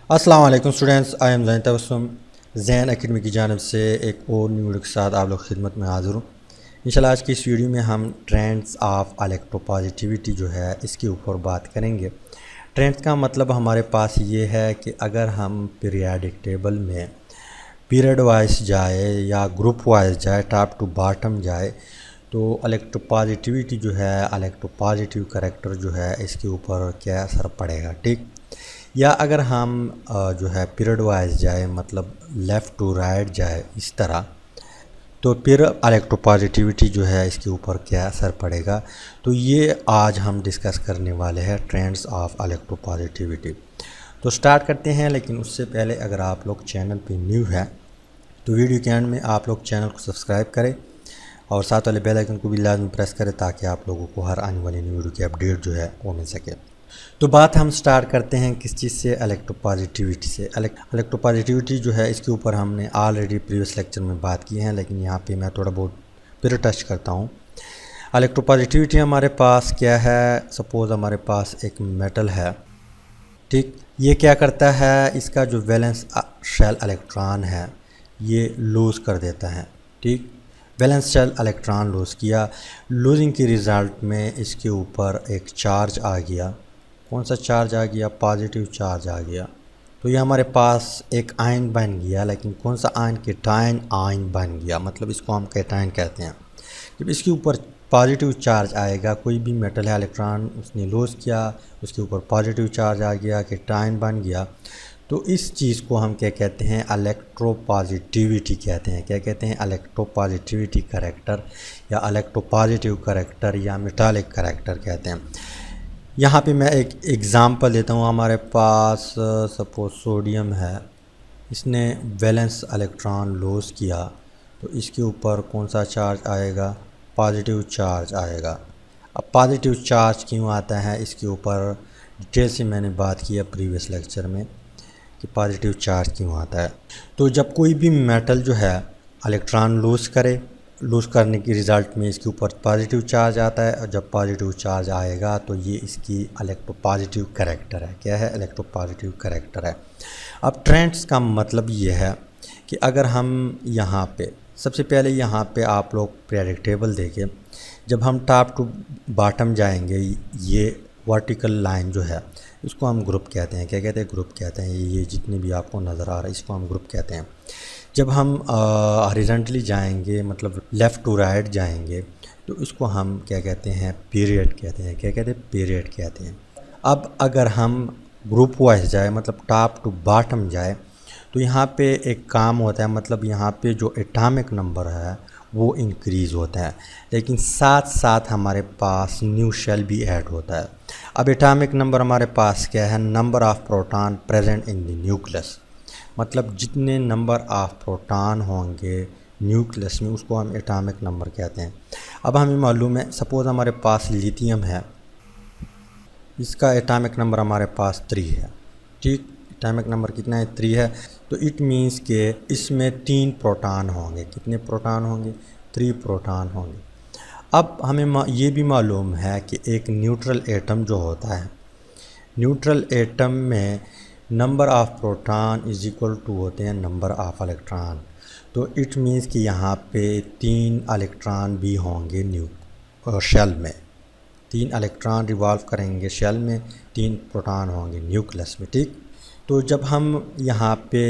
अस्सलाम वालेकुम students, I am Jain Tabassum Jain academy की जानब से एक और न्यू वीडियो के साथ आप लोग खिदमत में हाज़िर हूँ। इंशाल्लाह आज की इस वीडियो में हम ट्रेंड्स ऑफ इलेक्ट्रोपॉजिटिविटी जो है इसके ऊपर बात करेंगे। ट्रेंड्स का मतलब हमारे पास ये है कि अगर हम पीरियाडिक टेबल में पीरियड वाइज जाए या ग्रुप वाइज जाए, टॉप टू बॉटम जाए, तो इलेक्ट्रोपॉजिटिविटी जो है, इलेक्ट्रोपॉजिटिव करैक्टर जो है इसके ऊपर क्या असर पड़ेगा, ठीक। या अगर हम जो है पीरियड वाइज जाए, मतलब लेफ़्ट टू राइट जाए इस तरह, तो फिर इलेक्ट्रोपॉजिटिविटी जो है इसके ऊपर क्या असर पड़ेगा। तो ये आज हम डिस्कस करने वाले हैं ट्रेंड्स ऑफ इलेक्ट्रोपॉजिटिविटी। तो स्टार्ट करते हैं, लेकिन उससे पहले अगर आप लोग चैनल पे न्यू है तो वीडियो के एंड में आप लोग चैनल को सब्सक्राइब करें और साथ वाले बेल आइकन को भी लाजमी प्रेस करें ताकि आप लोगों को हर आने वाली न्यू वीडियो की अपडेट जो है वो मिल सके। तो बात हम स्टार्ट करते हैं किस चीज़ से, इलेक्ट्रोपॉजिटिविटी से। इलेक्ट्रोपॉजिटिविटी जो है इसके ऊपर हमने ऑलरेडी प्रीवियस लेक्चर में बात की है, लेकिन यहाँ पे मैं थोड़ा बहुत फिर टच करता हूँ। इलेक्ट्रोपॉजिटिविटी हमारे पास क्या है, सपोज़ हमारे पास एक मेटल है, ठीक। ये क्या करता है, इसका जो वैलेंस शेल इलेक्ट्रॉन है ये लूज़ कर देता है, ठीक। वैलेंस शेल इलेक्ट्रॉन लूज़ किया, लूजिंग के रिज़ल्ट में इसके ऊपर एक चार्ज आ गया। कौन सा चार्ज आ गया? पॉजिटिव चार्ज आ गया। तो ये हमारे पास एक आयन बन गया, लेकिन कौन सा आयन? कैटायन आयन बन गया, मतलब इसको हम कैटायन कहते हैं। जब इसके ऊपर पॉजिटिव चार्ज आएगा, कोई भी मेटल है, इलेक्ट्रॉन उसने लूज़ किया, उसके ऊपर पॉजिटिव चार्ज आ गया, कैटायन बन गया, तो इस चीज़ को हम क्या कहते हैं? इलेक्ट्रोपॉजिटिविटी कहते हैं। क्या कहते हैं? इलेक्ट्रोपॉजिटिविटी करैक्टर या इलेक्ट्रोपॉजिटिव करैक्टर या मेटालिक करैक्टर कहते हैं। यहाँ पे मैं एक एग्ज़ाम्पल देता हूँ। हमारे पास सपोज सोडियम है, इसने वैलेंस इलेक्ट्रॉन लूज़ किया, तो इसके ऊपर कौन सा चार्ज आएगा? पॉजिटिव चार्ज आएगा। अब पॉजिटिव चार्ज क्यों आता है इसके ऊपर डिटेल से मैंने बात किया प्रीवियस लेक्चर में कि पॉजिटिव चार्ज क्यों आता है। तो जब कोई भी मेटल जो है इलेक्ट्रॉन लूज़ करने के रिज़ल्ट में इसके ऊपर पॉजिटिव चार्ज आता है, और जब पॉजिटिव चार्ज आएगा तो ये इसकी इलेक्ट्रोपॉजिटिव करैक्टर है। क्या है? इलेक्ट्रोपॉजिटिव करैक्टर है। अब ट्रेंड्स का मतलब ये है कि अगर हम यहाँ पे सबसे पहले यहाँ पे आप लोग पीरियोडिक टेबल देखें, जब हम टॉप टू बॉटम जाएंगे, ये वर्टिकल लाइन जो है इसको हम ग्रुप कहते हैं। क्या कहते हैं? ग्रुप कहते हैं। ये जितने भी आपको नज़र आ रहा है इसको हम ग्रुप कहते हैं। जब हम हॉरिजॉन्टली जाएंगे, मतलब लेफ़्ट टू राइट जाएंगे, तो इसको हम क्या कहते हैं? पीरियड कहते हैं। क्या कहते हैं? पीरियड कहते हैं। अब अगर हम ग्रुप वाइज जाए, मतलब टॉप टू बॉटम जाए, तो यहाँ पे एक काम होता है, मतलब यहाँ पे जो एटॉमिक नंबर है वो इंक्रीज़ होता है, लेकिन साथ साथ हमारे पास न्यू शेल भी ऐड होता है। अब एटॉमिक नंबर हमारे पास क्या है? Number of proton present in the nucleus, मतलब जितने नंबर ऑफ़ प्रोटॉन होंगे न्यूक्लियस में उसको हम एटॉमिक नंबर कहते हैं। अब हमें मालूम है, सपोज़ हमारे पास लिथियम है, इसका एटॉमिक नंबर हमारे पास 3 है, ठीक। एटॉमिक नंबर कितना है? 3 है। तो इट मीन्स के इसमें 3 प्रोटॉन होंगे। कितने प्रोटॉन होंगे? 3 प्रोटॉन होंगे। अब हमें ये भी मालूम है कि एक न्यूट्रल एटम जो होता है, न्यूट्रल एटम में number of proton is equal to होते हैं नंबर ऑफ़ इलेक्ट्रॉन। तो इट मीन्स कि यहाँ पे 3 इलेक्ट्रॉन भी होंगे शेल में। 3 इलेक्ट्रॉन रिवॉल्व करेंगे शेल में, 3 प्रोटॉन होंगे न्यूक्लियस में, ठीक। तो जब हम यहाँ पे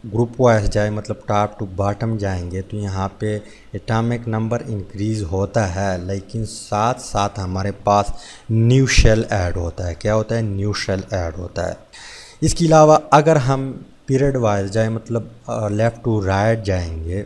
ग्रुप वाइज जाए, मतलब टॉप टू बॉटम जाएंगे, तो यहाँ पे एटॉमिक नंबर इंक्रीज़ होता है, लेकिन साथ साथ हमारे पास न्यू शेल ऐड होता है। क्या होता है? न्यू शेल ऐड होता है। इसके अलावा अगर हम पीरियड वाइज जाए, मतलब लेफ़्ट टू राइट जाएंगे,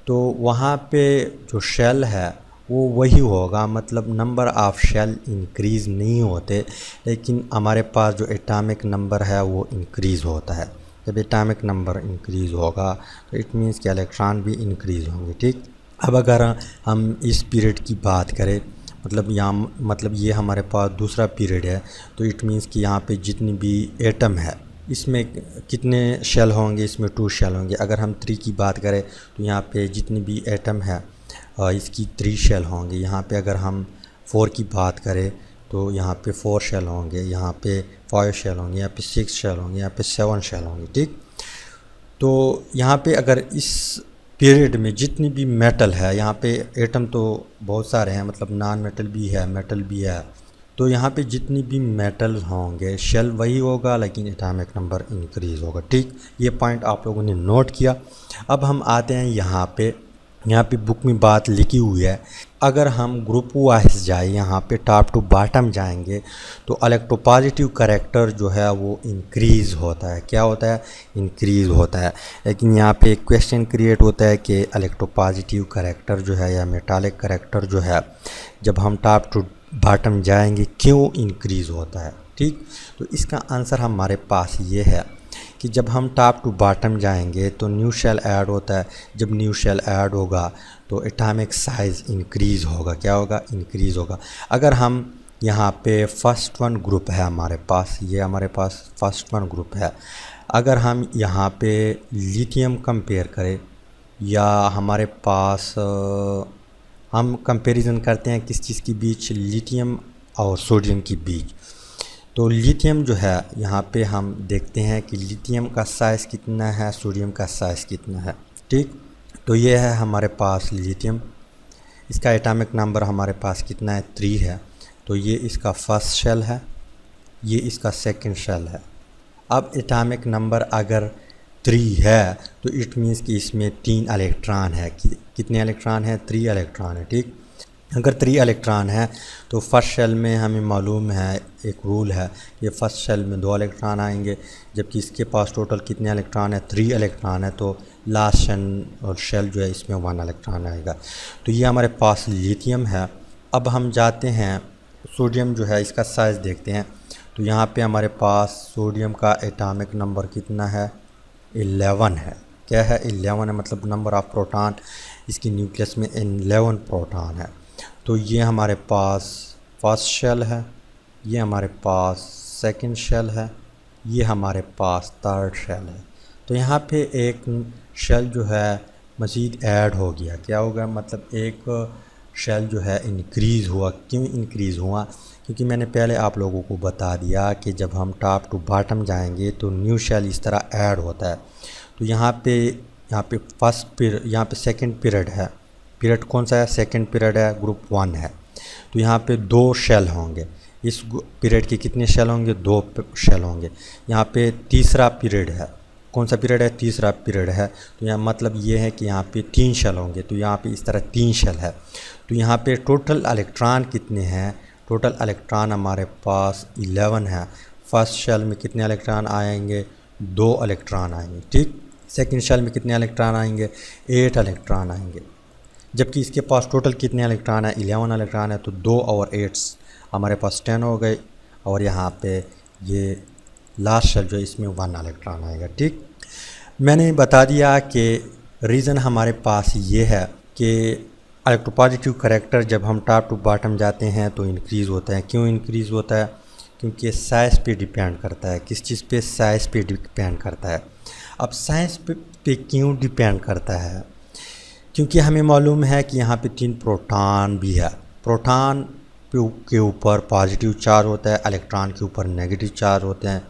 तो वहाँ पे जो शेल है वो वही होगा, मतलब नंबर ऑफ़ शेल इंक्रीज़ नहीं होते, लेकिन हमारे पास जो एटॉमिक नंबर है वो इंक्रीज़ होता है। जब एटॉमिक नंबर इंक्रीज़ होगा तो इट मीन्स कि इलेक्ट्रॉन भी इंक्रीज़ होंगे, ठीक। अब अगर हम इस पीरियड की बात करें, मतलब ये हमारे पास दूसरा पीरियड है, तो इट मीन्स कि यहाँ पे जितनी भी एटम है इसमें कितने शेल होंगे? इसमें 2 शेल होंगे। अगर हम 3 की बात करें तो यहाँ पे जितनी भी एटम है इसकी 3 शेल होंगे। यहाँ पे अगर हम 4 की बात करें तो यहाँ पे 4 शेल होंगे, यहाँ पे 5 शेल होंगे, यहाँ पे 6 शेल होंगे, यहाँ पे 7 शेल होंगे। ठीक, तो यहाँ पे अगर इस पीरियड में जितनी भी मेटल है, यहाँ पे एटम तो बहुत सारे हैं, मतलब नॉन मेटल भी है, मेटल भी है, तो यहाँ पे जितनी भी मेटल होंगे शेल वही होगा, लेकिन एटॉमिक नंबर इंक्रीज़ होगा। ठीक, ये पॉइंट आप लोगों ने नोट किया। अब हम आते हैं यहाँ पे बुक में बात लिखी हुई है, अगर हम ग्रुप वाइज जाए, यहाँ पे टॉप टू बॉटम जाएंगे तो इलेक्ट्रोपॉजिटिव करैक्टर जो है वो इंक्रीज़ होता है। क्या होता है? इंक्रीज़ होता है। लेकिन यहाँ पे एक क्वेश्चन क्रिएट होता है कि इलेक्ट्रोपॉजिटिव करैक्टर जो है या मेटालिक करैक्टर जो है जब हम टॉप टू बॉटम जाएंगे क्यों इंक्रीज़ होता है। ठीक, तो इसका आंसर हमारे पास ये है कि जब हम टॉप टू बॉटम जाएंगे तो न्यू शेल ऐड होता है। जब न्यू शेल ऐड होगा तो एटॉमिक साइज़ इंक्रीज़ होगा। क्या होगा? इंक्रीज़ होगा। अगर हम यहाँ पे फर्स्ट वन ग्रुप है हमारे पास, ये हमारे पास फर्स्ट वन ग्रुप है, अगर हम यहाँ पे लिथियम कंपेयर करें या हमारे पास हम कंपैरिजन करते हैं किस चीज़ के बीच? लिथियम और सोडियम के बीच। तो लिथियम जो है यहाँ पे हम देखते हैं कि लिथियम का साइज़ कितना है, सोडियम का साइज़ कितना है। ठीक, तो ये है हमारे पास लिथियम, इसका एटॉमिक नंबर हमारे पास कितना है? 3 है। तो ये इसका फर्स्ट शेल है, ये इसका सेकंड शेल है। अब एटॉमिक नंबर अगर 3 है तो इट मीन्स कि इसमें 3 इलेक्ट्रॉन है। कितने इलेक्ट्रॉन है? 3 इलेक्ट्रॉन है। ठीक, अगर 3 इलेक्ट्रॉन है तो फर्स्ट शेल में हमें मालूम है, एक रूल है कि फर्स्ट शेल में 2 इलेक्ट्रॉन आएंगे, जबकि इसके पास टोटल कितने इलेक्ट्रॉन है? 3 इलेक्ट्रॉन है, तो लास्ट शेल जो है इसमें 1 इलेक्ट्रॉन आएगा। तो ये हमारे पास लिथियम है। अब हम जाते हैं सोडियम जो है इसका साइज़ देखते हैं। तो यहाँ पे हमारे पास सोडियम का एटॉमिक नंबर कितना है? 11 है। क्या है? 11 है, मतलब नंबर ऑफ़ प्रोटॉन इसकी न्यूक्लियस में 11 प्रोटॉन है। तो ये हमारे पास फर्स्ट शेल है, ये हमारे पास सेकंड शेल है, ये हमारे पास थर्ड शेल है। तो यहाँ पे एक शेल जो है मज़ीद ऐड हो गया। क्या होगा? मतलब एक शेल जो है इंक्रीज़ हुआ। क्यों इंक्रीज़ हुआ? क्योंकि मैंने पहले आप लोगों को बता दिया कि जब हम टॉप टू बॉटम जाएंगे तो न्यू शेल इस तरह ऐड होता है। तो यहाँ पे फर्स्ट पीरियड, यहाँ पे सेकंड पीरियड है। पीरियड कौन सा है? सेकंड पीरियड है, ग्रुप 1 है। तो यहाँ पे 2 शेल होंगे। इस पीरियड के कितने शेल होंगे? 2 शेल होंगे। यहाँ पे तीसरा पीरियड है। कौन सा पीरियड है? तीसरा पीरियड है। तो यहाँ मतलब ये है कि यहाँ पे 3 शेल होंगे। तो यहाँ पे इस तरह 3 शेल है। तो यहाँ पे टोटल इलेक्ट्रॉन कितने हैं? टोटल इलेक्ट्रॉन हमारे पास 11 है। फर्स्ट शेल में कितने इलेक्ट्रॉन आएंगे? 2 इलेक्ट्रॉन आएंगे। ठीक, सेकंड शेल में कितने इलेक्ट्रॉन आएंगे? 8 इलेक्ट्रॉन आएंगे। जबकि इसके पास टोटल कितने इलेक्ट्रॉन है? 11 इलेक्ट्रॉन है। तो 2 और 8 हमारे पास 10 हो गए। और यहाँ पे ये लास्ट शेल जो इसमें 1 इलेक्ट्रॉन आएगा। ठीक, मैंने बता दिया कि रीज़न हमारे पास ये है कि इलेक्ट्रोपॉजिटिव करैक्टर जब हम टॉप टू बॉटम जाते हैं तो इंक्रीज़ होता है। क्यों इंक्रीज़ होता है? क्योंकि साइज़ पे डिपेंड करता है। किस चीज़ पे? साइज़ पे डिपेंड करता है। अब साइज़ पे क्यों डिपेंड करता है? क्योंकि हमें मालूम है कि यहाँ पे 3 प्रोटॉन भी है। प्रोटॉन के ऊपर पॉजिटिव चार्ज होता है, इलेक्ट्रॉन के ऊपर नेगेटिव चार्ज होते हैं।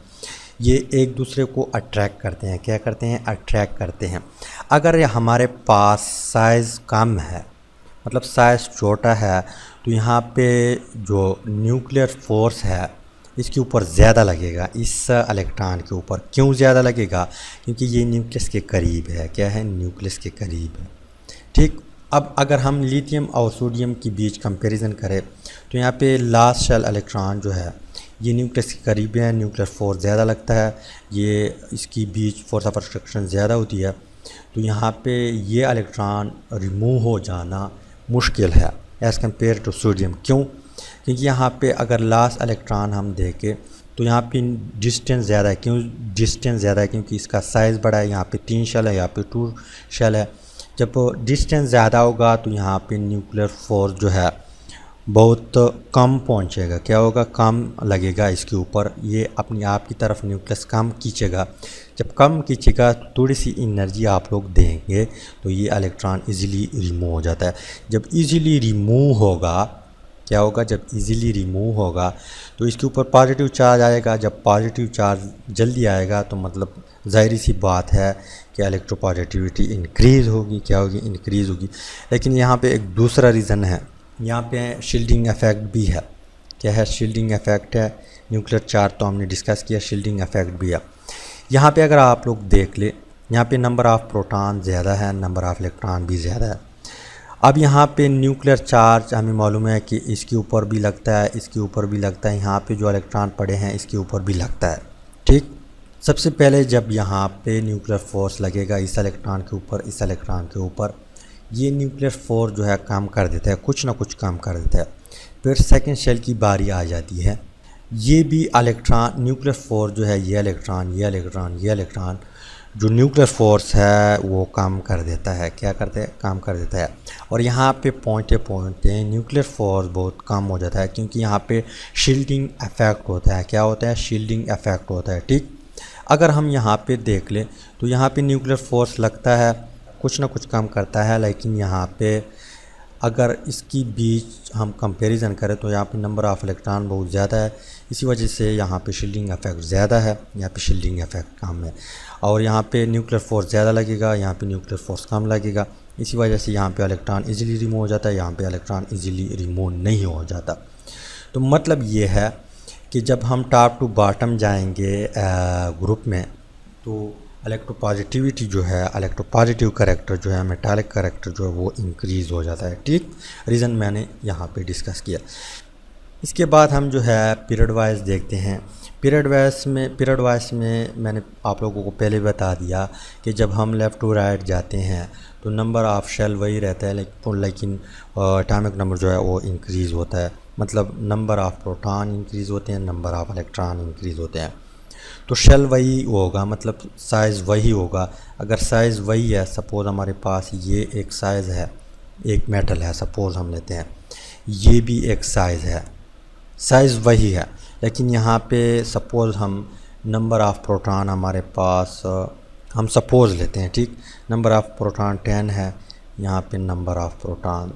ये एक दूसरे को अट्रैक्ट करते हैं। क्या करते हैं? अट्रैक्ट करते हैं। अगर हमारे पास साइज़ कम है, मतलब साइज़ छोटा है, तो यहाँ पे जो न्यूक्लियर फोर्स है इसके ऊपर ज़्यादा लगेगा, इस इलेक्ट्रॉन के ऊपर। क्यों ज़्यादा लगेगा? क्योंकि ये न्यूक्लियस के करीब है। क्या है? न्यूक्लियस के करीब है। ठीक, अब अगर हम लिथियम और सोडियम के बीच कंपैरिजन करें तो यहाँ पे लास्ट शेल इलेक्ट्रॉन जो है ये न्यूक्लियस के करीब है, न्यूक्लियर फोर्स ज़्यादा लगता है, ये इसकी बीच फोर्स ऑफ अट्रैक्शन ज़्यादा होती है। तो यहाँ पे ये इलेक्ट्रॉन रिमूव हो जाना मुश्किल है एज़ कम्पेयर टू सोडियम। क्यों? क्योंकि यहाँ पे अगर लास्ट इलेक्ट्रॉन हम देखें तो यहाँ पे डिस्टेंस ज़्यादा है। क्यों डिस्टेंस ज़्यादा है? क्योंकि इसका साइज़ बड़ा है। यहाँ पे 3 शेल है, यहाँ पे 2 शेल है। जब डिस्टेंस ज़्यादा होगा तो यहाँ पे न्यूक्लियर फोर्स जो है बहुत कम पहुँचेगा। क्या होगा? कम लगेगा इसके ऊपर। ये अपनी आप की तरफ न्यूक्लियस कम खींचेगा। जब कम खींचेगा तो थोड़ी सी एनर्जी आप लोग देंगे तो ये इलेक्ट्रॉन इजीली रिमूव हो जाता है। जब इजीली रिमूव होगा क्या होगा, जब इजीली रिमूव होगा तो इसके ऊपर पॉजिटिव चार्ज आएगा। जब पॉजिटिव चार्ज जल्दी आएगा तो मतलब ज़ाहिर सी बात है कि इलेक्ट्रोपॉजिटिविटी इंक्रीज़ होगी। क्या होगी, इंक्रीज़ होगी। लेकिन यहाँ पे एक दूसरा रीज़न है, यहाँ पे शील्डिंग इफ़ेक्ट भी है। क्या है, शील्डिंग इफ़ेक्ट है। न्यूक्लियर चार्ज तो हमने डिस्कस किया, शील्डिंग इफ़ेक्ट भी है। यहाँ पे अगर आप लोग देख ले, यहाँ पे नंबर ऑफ़ प्रोटॉन ज़्यादा है, नंबर ऑफ़ इलेक्ट्रॉन भी ज़्यादा है। अब यहाँ पे न्यूक्लियर चार्ज हमें मालूम है कि इसके ऊपर भी लगता है, इसके ऊपर भी लगता है, यहाँ पे जो इलेक्ट्रॉन पड़े हैं इसके ऊपर भी लगता है। ठीक, सबसे पहले जब यहाँ पे न्यूक्लियर फोर्स लगेगा इस इलेक्ट्रॉन के ऊपर, इस इलेक्ट्रॉन के ऊपर, ये न्यूक्लियर फोर्स जो है काम कर देता है, कुछ ना कुछ काम कर देता है। फिर सेकंड शेल की बारी आ जाती है, ये भी इलेक्ट्रॉन न्यूक्लियर फोर्स जो है, ये इलेक्ट्रॉन, ये इलेक्ट्रॉन, ये इलेक्ट्रॉन, जो न्यूक्लियर फोर्स है वो काम कर देता है। क्या करते हैं, काम कर देता है। और यहाँ पे पहुँचते न्यूक्लियर फोर्स बहुत कम हो जाता है, क्योंकि यहाँ पे शील्डिंग इफेक्ट होता है। क्या होता है, शील्डिंग इफेक्ट होता है। ठीक, अगर हम यहाँ पे देख लें तो यहाँ पे न्यूक्लियर फोर्स लगता है, कुछ ना कुछ काम करता है, लेकिन यहाँ पे अगर इसकी बीच हम कंपैरिजन करें तो यहाँ पे नंबर ऑफ़ इलेक्ट्रॉन बहुत ज़्यादा है। इसी वजह से यहाँ पे शील्डिंग इफेक्ट ज़्यादा है, यहाँ पे शील्डिंग इफेक्ट कम है। और यहाँ पे न्यूक्लियर फोर्स ज़्यादा लगेगा, यहाँ पे न्यूक्लियर फोर्स कम लगेगा। इसी वजह से यहाँ पे इलेक्ट्रॉन इजीली रिमूव हो जाता है, यहाँ पे इलेक्ट्रॉन इजीली रिमूव नहीं हो जाता। तो मतलब ये है कि जब हम टॉप टू बॉटम जाएंगे ग्रुप में तो इलेक्ट्रोपॉजिटिविटी जो है, इलेक्ट्रोपॉजिटिव करैक्टर जो है, मेटालिक करैक्टर जो है वो इंक्रीज़ हो जाता है। ठीक, रीज़न मैंने यहाँ पे डिस्कस किया। इसके बाद हम जो है पीरियड वाइज देखते हैं। पीरियड वाइज में मैंने आप लोगों को पहले बता दिया कि जब हम लेफ़्ट टू राइट जाते हैं तो नंबर ऑफ़ शेल वही रहता है, लेकिन एटॉमिक नंबर जो है वो इंक्रीज़ होता है। मतलब नंबर ऑफ़ प्रोटॉन इंक्रीज़ होते हैं, नंबर ऑफ़ इलेक्ट्रॉन इंक्रीज़ होते हैं। तो शेल वही होगा, मतलब साइज़ वही होगा। अगर साइज़ वही है, सपोज़ हमारे पास ये एक साइज़ है, एक मेटल है, सपोज़ हम लेते हैं, ये भी एक साइज़ है, साइज़ वही है। लेकिन यहाँ पे सपोज़ हम नंबर ऑफ़ प्रोटॉन हमारे पास हम सपोज़ लेते हैं। ठीक, नंबर ऑफ़ प्रोटॉन 10 है, यहाँ पे नंबर ऑफ़ प्रोटॉन,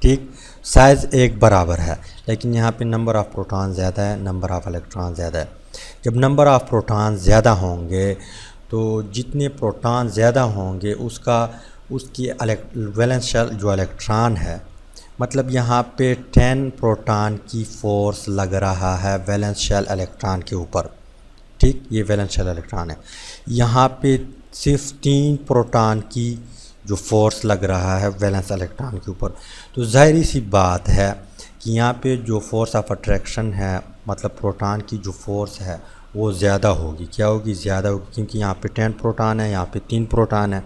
ठीक, साइज़ एक बराबर है, लेकिन यहाँ पे नंबर ऑफ़ प्रोटॉन ज़्यादा है, नंबर ऑफ़ इलेक्ट्रॉन ज़्यादा है। जब नंबर ऑफ़ प्रोटॉन ज़्यादा होंगे तो जितने प्रोटॉन ज़्यादा होंगे उसकी वैलेंस शेल जो इलेक्ट्रॉन है, मतलब यहाँ पे 10 प्रोटॉन की फोर्स लग रहा है वैलेंस शेल इलेक्ट्रॉन के ऊपर। ठीक, ये वैलेंस शेल इलेक्ट्रॉन है। यहाँ पे सिर्फ 3 प्रोटॉन की जो फोर्स लग रहा है वैलेंस इलेक्ट्रॉन के ऊपर। तो ज़ाहिर सी बात है कि यहाँ पे जो फोर्स ऑफ अट्रैक्शन है, मतलब प्रोटॉन की जो फोर्स है वो ज़्यादा होगी। क्या होगी, ज़्यादा होगी, क्योंकि यहाँ पे 10 प्रोटॉन है, यहाँ पे 3 प्रोटॉन है।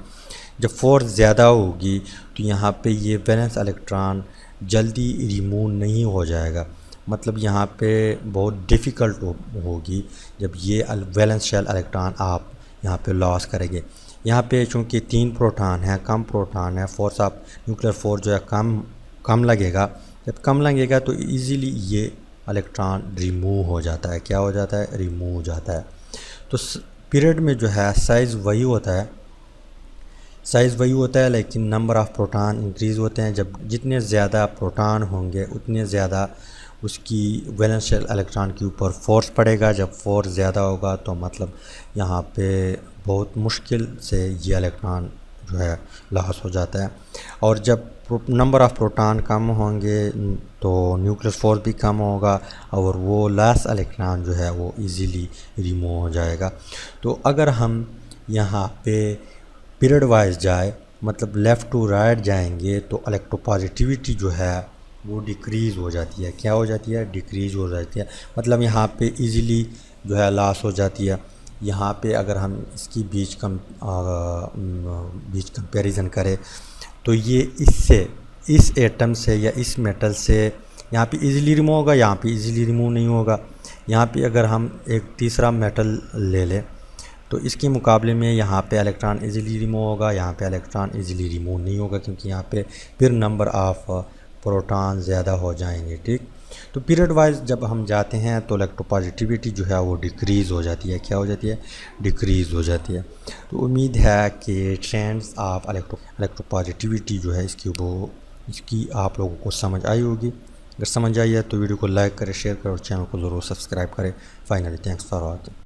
जब फोर्स ज़्यादा होगी तो यहाँ पे ये वैलेंस इलेक्ट्रॉन जल्दी रिमूव नहीं हो जाएगा। मतलब यहाँ पे बहुत डिफ़िकल्ट होगी जब ये वैलेंस शेल इलेक्ट्रॉन आप यहाँ पे लॉस करेंगे। यहाँ पे चूँकि 3 प्रोटॉन है, कम प्रोटॉन है, फोर्स ऑफ न्यूक्लियर फोर्स जो है कम लगेगा। जब कम लगेगा तो इजीली ये इलेक्ट्रॉन रिमूव हो जाता है। क्या हो जाता है, रिमूव हो जाता है। तो पीरियड में जो है साइज़ वही होता है, लेकिन नंबर ऑफ़ प्रोटॉन इंक्रीज़ होते हैं। जब जितने ज़्यादा प्रोटॉन होंगे उतने ज़्यादा उसकी वैलेंस शेल इलेक्ट्रॉन के ऊपर फोर्स पड़ेगा। जब फोर्स ज़्यादा होगा तो मतलब यहाँ पे बहुत मुश्किल से ये इलेक्ट्रॉन जो है लॉस हो जाता है। और जब नंबर ऑफ़ प्रोटॉन कम होंगे तो न्यूक्लियर फोर्स भी कम होगा और वो लास्ट इलेक्ट्रॉन जो है वो इजीली रिमूव हो जाएगा। तो अगर हम यहाँ पे पीरियड वाइज जाए, मतलब लेफ़्ट टू राइट जाएंगे तो इलेक्ट्रोपॉजिटिविटी जो है वो डिक्रीज़ हो जाती है। क्या हो जाती है, डिक्रीज़ हो जाती है। मतलब यहाँ पे इजीली जो है लॉस हो जाती है। यहाँ पे अगर हम इसकी बीच कंपैरिजन करें तो ये इस एटम से या इस मेटल से यहाँ पे इजीली रिमूव होगा, यहाँ पे इजीली रिमूव नहीं होगा। यहाँ पे अगर हम एक तीसरा मेटल ले लें तो इसके मुकाबले में यहाँ पे इलेक्ट्रॉन इजीली रिमूव होगा, यहाँ पे इलेक्ट्रॉन इजीली रिमूव नहीं होगा, क्योंकि यहाँ पे फिर नंबर ऑफ़ प्रोटॉन ज़्यादा हो जाएंगे। ठीक, तो पीरियड वाइज जब हम जाते हैं तो इलेक्ट्रोपॉजिटिविटी जो है वो डिक्रीज़ हो जाती है। क्या हो जाती है, डिक्रीज़ हो जाती है। तो उम्मीद है कि ट्रेंड्स ऑफ इलेक्ट्रोपॉजिटिविटी जो है इसकी आप लोगों को समझ आई होगी। अगर समझ आई है तो वीडियो को लाइक करें, शेयर करें और चैनल को ज़रूर सब्सक्राइब करें। Finally thanks for watching.